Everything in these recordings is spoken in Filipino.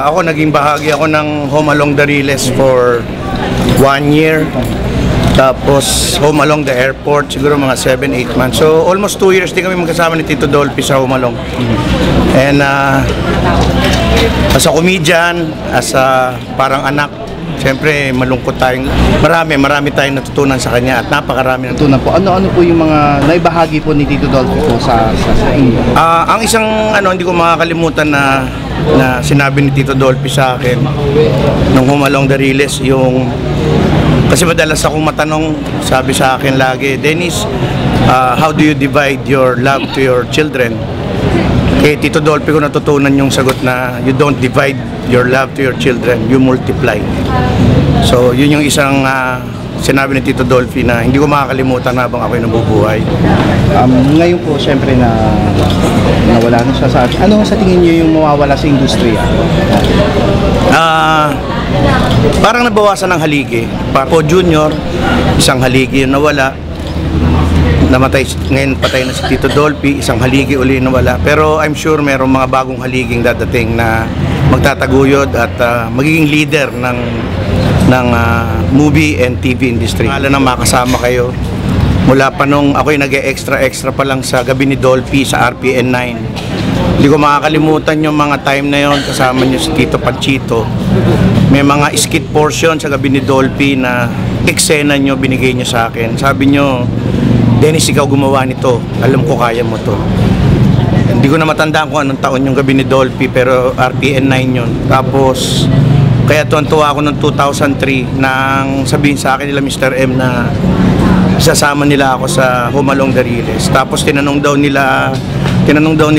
Ako naging bahagi ako ng Home Along the Riles for 1 year. Tapos Home Along the Airport, siguro mga 7-8 months. So almost 2 years din kami magkasama ni Tito Dolphy sa Home Along. And as a comedian, as a parang anak, siyempre malungkot tayong, marami tayong natutunan sa kanya at napakarami Tunan po. Ano po yung mga naibahagi po ni Tito Dolphy po sa inyo? Ang isang hindi ko makakalimutan na sinabi ni Tito Dolphy sa akin nung Home Along the Riles, yung kasi madalas akong matanong, sabi sa akin lagi, Dennis, how do you divide your love to your children? Kay Tito Dolphy ko natutunan yung sagot na you don't divide your love to your children, you multiply. So yun yung isang sinabi ni Tito Dolphy na hindi ko makakalimutan habang ako'y nabubuhay. Ngayon po, syempre na nawala na siya sa atin. Ano sa tingin niyo yung mawawala sa industriya? Parang nabawasan ng haligi. Papo Junior, isang haligi yung nawala. Namatay, ngayon patay na si Tito Dolphy, isang haligi uli nawala. Pero I'm sure merong mga bagong haliging dadating na magtataguyod at magiging leader ng movie and TV industry. Akala na makasama kayo. Mula pa nung ako'y nag-extra pa lang sa Gabi ni Dolphy sa RPN 9. Hindi ko makakalimutan yung mga time na yon kasama niyo si Tito Panchito. May mga skit portion sa Gabi ni Dolphy na eksena niyo binigay niyo sa akin. Sabi niyo, Dennis, ikaw gumawa nito. Alam ko kaya mo to. Hindi ko na matandaan kung anong taon yung Gabi ni Dolphy, pero RPN 9 yun. Tapos, kaya tuwan-tuwa ako noong 2003 nang sabihin sa akin nila Mr. M na isasama nila ako sa Home Along the Riles. Tapos tinanong daw nila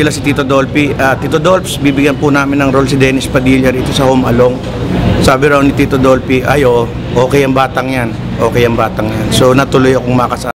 si Tito Dolphy, Tito Dolph, bibigyan po namin ng role si Dennis Padilla rito sa Home Along. Sabi raw ni Tito Dolphy, okay ang batang yan. Okay ang batang yan. So natuloy akong makasama.